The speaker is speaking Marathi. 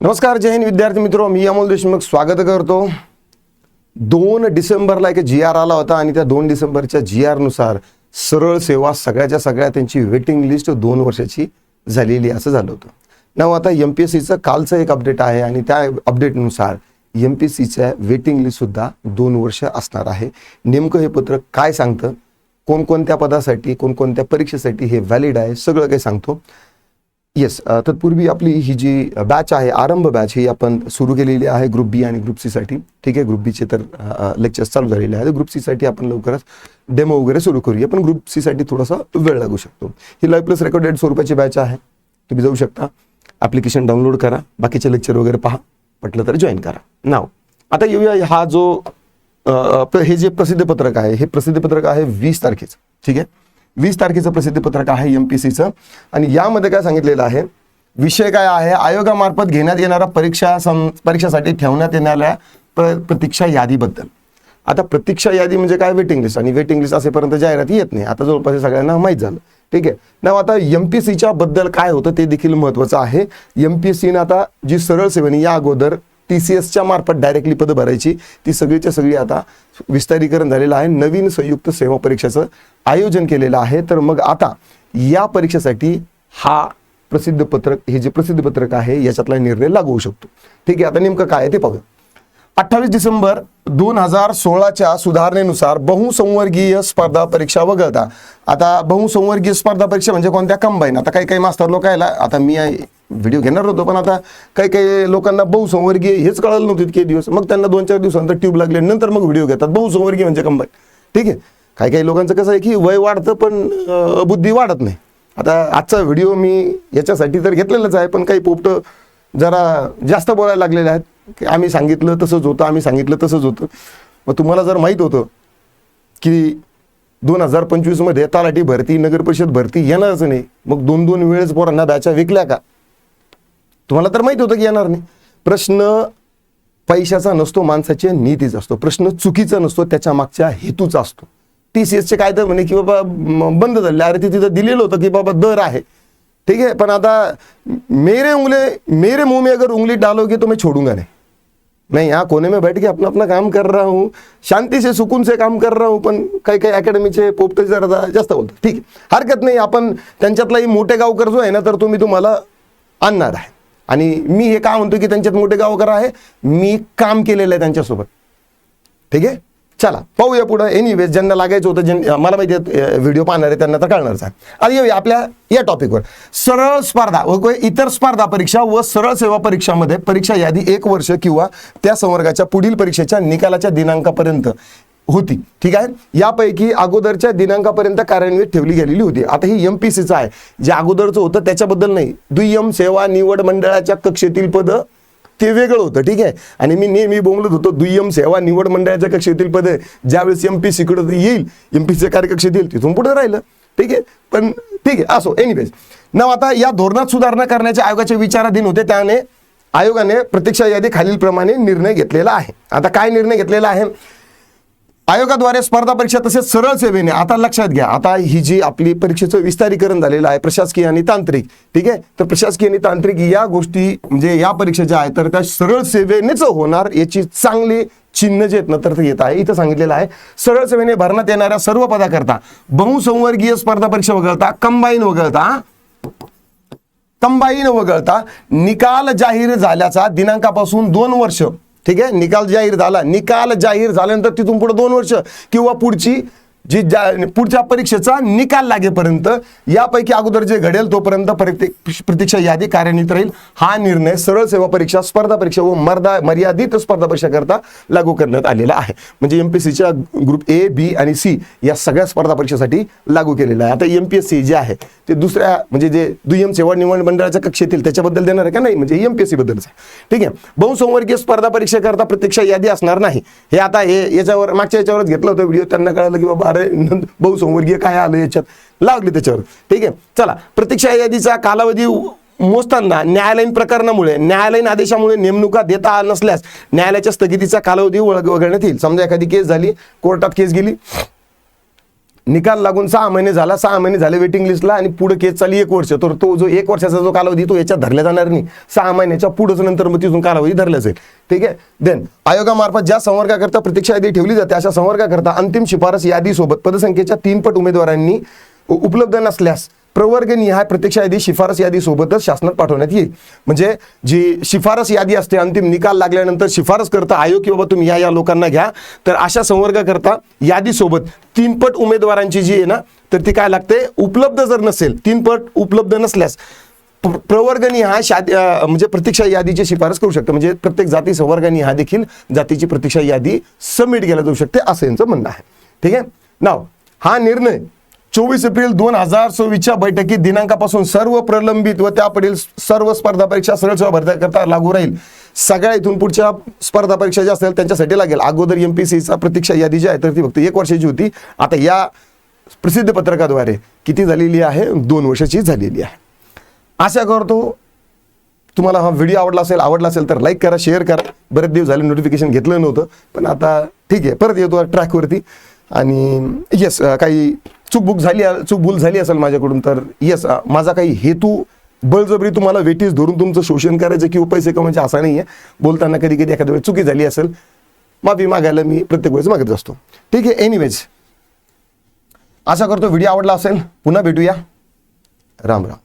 नमस्कार, जय हिंद विद्यार्थी मित्रों, मी अमोल देशमुख स्वागत करतो। 2 डिसेंबरला एक GR आला होता आणि त्या 2 डिसेंबरच्या GR नुसार सरळ सेवा सगळ्याच्या सगळ्या त्यांची वेटिंग लिस्ट 2 वर्षाची झालेली असं झालं होतं ना। आता MPSCचं कालचं एक अपडेट आहे आणि त्या अपडेटनुसार MPSCच्या वेटिंग लिस्ट सुद्धा 2 वर्ष असणार आहे। नेमकं हे पत्रक काय सांगतं, कोणकोणत्या पदासाठी कोणकोणत्या परीक्षेसाठी हे व्हॅलिड आहे, सगळं काही सांगतो। येस, तत्पूर्वी आपली ही जी बॅच आहे, आरंभ बॅच, ही आपण सुरू केलेली आहे ग्रुप बी आणि ग्रुप सी साठी। ठीक आहे, ग्रुप बी चे तर लेक्चर्स चालू झालेले आहेत। ग्रुप सी साठी आपण लवकरच डेमो वगैरे सुरू करूया, पण ग्रुप सी साठी थोडासा वेळ लागू शकतो। ही लाईव्ह प्लस रेकॉर्डेड स्वरूपाची बॅच आहे। तुम्ही जाऊ शकता, ॲप्लिकेशन डाउनलोड करा, बाकीचे लेक्चर वगैरे पहा, पटलं तर जॉईन करा। नाव आता येऊया, हा जो हे जे प्रसिद्ध पत्रक आहे, हे प्रसिद्ध पत्रक आहे 20 तारखेचं। ठीक आहे, 20 तारखेचं प्रसिद्ध पत्रक आहे MPSCचं आणि यामध्ये काय सांगितलेलं आहे, विषय काय आहे, आयोगामार्फत घेण्यात येणारा परीक्षासाठी ठेवण्यात येणाऱ्या प्रतीक्षा यादीबद्दल। आता प्रतीक्षा यादी म्हणजे काय, वेटिंग लिस्ट, आणि वेटिंग लिस्ट असेपर्यंत जाहिराती येत नाही, आता जवळपास सगळ्यांना माहीत झालं। ठीक आहे ना। आता MPSCच्या बद्दल काय होतं ते देखील महत्त्वाचं आहे। MPSCने आता जी सरळ सेवेने या अगोदर TCSच्या मार्फत डायरेक्टली पद भरायची, ती सगळीच्या सगळी आता विस्तारीकरण झालेलं आहे। नवीन संयुक्त सेवा परीक्षेचं आयोजन केलेलं आहे। तर मग आता या परीक्षेसाठी हा प्रसिद्ध पत्रक, हे जे प्रसिद्ध पत्रक आहे याच्यातला निर्णय लागू होऊ शकतो। ठीक आहे, आता नेमकं काय आहे ते पाहूया। 28 डिसेंबर 2016च्या सुधारणेनुसार बहुसंवर्गीय स्पर्धा परीक्षा वगळता, आता बहुसंवर्गीय स्पर्धा परीक्षा म्हणजे कोणत्या, कंबाईन। आता काही मास्टर लोक यायला, आता मी व्हिडिओ घेणार होतो, पण आता काही लोकांना बहुसंवर्गीय हेच कळलं नव्हतं इतके दिवस, मग त्यांना 2-4 दिवसानंतर ट्यूब लागले, नंतर मग व्हिडिओ घेतात बहुसंवर्गीय म्हणजे कंबाईन। ठीक आहे, काही लोकांचं कसं आहे की वय वाढतं पण बुद्धी वाढत नाही। आता आजचा व्हिडिओ मी याच्यासाठी तर घेतलेलाच आहे, पण काही पोपट जरा जास्त बोलायला लागलेले आहेत की आम्ही सांगितलं तसंच होतं, आम्ही सांगितलं तसंच होतं। मग तुम्हाला जर माहीत होतं की 2025 मध्ये तलाठी भरती, नगर परिषद भरती येणारच नाही, मग 2-2 वेळेस पोरांना बॅचा विकल्या का? तुम्हाला तर माहित होतं की येणार नाही। प्रश्न पैशाचा नसतो, माणसाच्या नीतीचा असतो। प्रश्न चुकीचा नसतो, त्याच्या मागच्या हेतूचा असतो। TCSचे काय तर म्हणे की बाबा बंद झाले, अरे तिथं दिलेलं होतं की बाबा दर आहे। ठीक है, पण आता मेरे मुंह में अगर उंगली डालोगे तो मैं छोड़ूंगा नहीं, यहाँ कोने में बैठ के अपना अपना काम कर रहा हूँ, शांति से सुकून से काम कर रहा हूँ, पण काही अकॅडमीचे पोपटे जरा जास्त बोलतात। ठीक आहे, हरकत नाही, आपण त्यांच्यातलाही मोठे गावकर जो आहे ना, तर तुम्ही तुम्हाला आणणार आहे। आणि मी हे का म्हणतो की त्यांच्यात मोठे गावकर आहे, मी काम केलेलं आहे त्यांच्यासोबत। ठीक आहे, चला पाहूया पुढे। एनिवेज, ज्यांना लागायचं होतं, मला माहिती आहे व्हिडिओ पाहणार आहे त्यांना तर कळणारच आहे। आता येऊया आपल्या या टॉपिकवर। सरळ स्पर्धा व इतर स्पर्धा परीक्षा व सरळ सेवा परीक्षामध्ये परीक्षा यादी 1 वर्ष किंवा त्या संवर्गाच्या पुढील परीक्षेच्या निकालाच्या दिनांकापर्यंत होती। ठीक आहे, यापैकी अगोदरच्या दिनांकापर्यंत कार्यान्वित ठेवली गेलेली होती। आता ही MPSCचं आहे, जे अगोदरचं होतं त्याच्याबद्दल नाही। दुय्यम सेवा निवड मंडळाच्या कक्षेतील पद ते वेगळं होतं। ठीक आहे, आणि मी नेहमी बोलत होतो दुय्यम सेवा निवड मंडळाच्या कक्षेतील पद ज्यावेळेस MPSC कडे येईल, MPSC कार्यकक्षेत येईल, तिथून पुढे राहिलं। ठीक आहे, पण ठीक आहे, असो। एनिवेज ना, आता या धोरणात सुधारणा करण्याचे आयोगाचे विचाराधीन होते, त्याने आयोगाने प्रतीक्षा यादी खालीलप्रमाणे निर्णय घेतलेला आहे। आता काय निर्णय घेतलेला आहे आयोगाद्वारे, स्पर्धा परीक्षा तसेच सरळ सेवेने, आता लक्षात घ्या, आता ही जी आपली परीक्षेचं विस्तारीकरण झालेलं आहे प्रशासकीय आणि तांत्रिक। ठीक आहे, तर प्रशासकीय आणि तांत्रिक या गोष्टी म्हणजे या परीक्षा ज्या आहेत तर त्या सरळ सेवेनेच होणार, याची चांगली चिन्ह जे आहेत ना तर येत आहे। इथं सांगितलेलं आहे, सरळ सेवेने भरण्यात येणाऱ्या सर्व पदाकरता बहुसंवर्गीय स्पर्धा परीक्षा वगळता, कंबाईन वगळता निकाल जाहीर झाल्याचा दिनांकापासून 2 वर्ष, ठीक आहे, निकाल जाहीर झाल्यानंतर तिथून पुढे 2 वर्ष किंवा पुढच्या परीक्षेचा निकाल लागेपर्यंत, यापैकी अगोदर जे घडेल तोपर्यंत प्रतीक्षा यादी कार्यान्वित राहील। हा निर्णय सरळ सेवा परीक्षा, स्पर्धा परीक्षा व मर्यादित स्पर्धा परीक्षा करता लागू करण्यात आलेला आहे। म्हणजे MPSCच्या ग्रुप A, B आणि C या सगळ्या स्पर्धा परीक्षेसाठी लागू केलेला आहे। आता MPSC जे आहे ते दुसऱ्या म्हणजे जे दुय्यम सेवा निवड मंडळाच्या कक्षेतील त्याच्याबद्दल देणार आहे का? नाही, म्हणजे MPSC बद्दलच आहे। ठीक आहे, बहुसंवर्गीय स्पर्धा परीक्षेकरता प्रतीक्षा यादी असणार नाही। हे आता हे याच्यावर मागच्या याच्यावरच घेतलं होतं व्हिडिओ, त्यांना कळलं की बाबा अरे बहुसंवर्गीय काय आलं याच्यात, लागले त्याच्यावर। ठीक आहे, चला, प्रतीक्षा यादीचा कालावधी मोजताना न्यायालयीन प्रकरणामुळे, न्यायालयीन आदेशामुळे नेमणुका देता नसल्यास न्यायालयाच्या स्थगितीचा कालावधी वगळण्यात येईल। समजा एखादी केस झाली, कोर्टात केस गेली, निकाल लागून 6 महिने झाला, 6 महिने झाले वेटिंग लिस्टला आणि पुढे केस चालली 1 वर्ष, तर तो जो 1 वर्षाचा जो कालावधी तो याच्यात धरला जाणार नाही. 6 महिन्याच्या पुढेच नंतर मग तिथून कालावधी धरला जाईल. ठीक आहे. देन आयोगामार्फत ज्या संवर्गाकरता प्रतीक्षा यादी ठेवली जाते अशा संवर्गाकरता अंतिम शिफारस यादीसोबत पदसंख्येच्या 3 पट उमेदवारांनी उपलब्ध नसल्यास प्रवर्गनिहाय प्रतीक्षा यादी शिफारस यादी सोबतच शासनात पाठवण्यात येईल. म्हणजे जी शिफारस यादी असते अंतिम निकाल लागल्यानंतर शिफारस करता आयोग की बाबा तुम्ही या लोकांना घ्या, तर अशा संवर्गाकरता यादीसोबत 3 पट उमेदवारांची जी आहे ना तर ती काय लागते, उपलब्ध जर नसेल 3 पट उपलब्ध नसल्यास प्रवर्गनिहाय म्हणजे प्रतीक्षा यादीची शिफारस करू शकते. म्हणजे प्रत्येक जाती संवर्गनिहाय देखील जातीची प्रतीक्षा यादी सबमिट केला जाऊ शकते असं यांचं म्हणणं आहे. ठीक आहे. नाव हा निर्णय 24 एप्रिल 2024च्या बैठकीत दिनांकापासून सर्व प्रलंबित व त्यापुढील सर्व स्पर्धा परीक्षा सरळ सेवा भरण्याकरता लागू राहील. सगळ्या इथून पुढच्या स्पर्धा परीक्षा ज्या असतील त्यांच्यासाठी लागेल. अगोदर MPSCचा प्रतीक्षा यादी जी आहे तर ती फक्त 1 वर्षाची होती. आता या प्रसिद्ध पत्रकाद्वारे किती झालेली आहे, 2 वर्षाची झालेली आहे. आशा करतो तुम्हाला हा व्हिडिओ आवडला असेल तर लाईक करा, शेअर करा. बरेच दिवस झाले नोटिफिकेशन घेतलं नव्हतं, पण आता ठीक आहे परत येतो ट्रॅकवरती. आणि येस काही चूकभूल झाली असेल माझ्याकडून तर येस माझा काही हेतू बळजबरी तुम्हाला वेटीस धरून तुमचं शोषण करायचं किंवा पैसे कमवायचे असा नाही आहे. बोलताना कधी कधी एखाद्या वेळेस चुकी झाली असेल माफी मागायला मी प्रत्येक वेळेस मागत असतो. ठीक आहे. एनिवेज आशा करतो व्हिडिओ आवडला असेल. पुन्हा भेटूया. राम राम.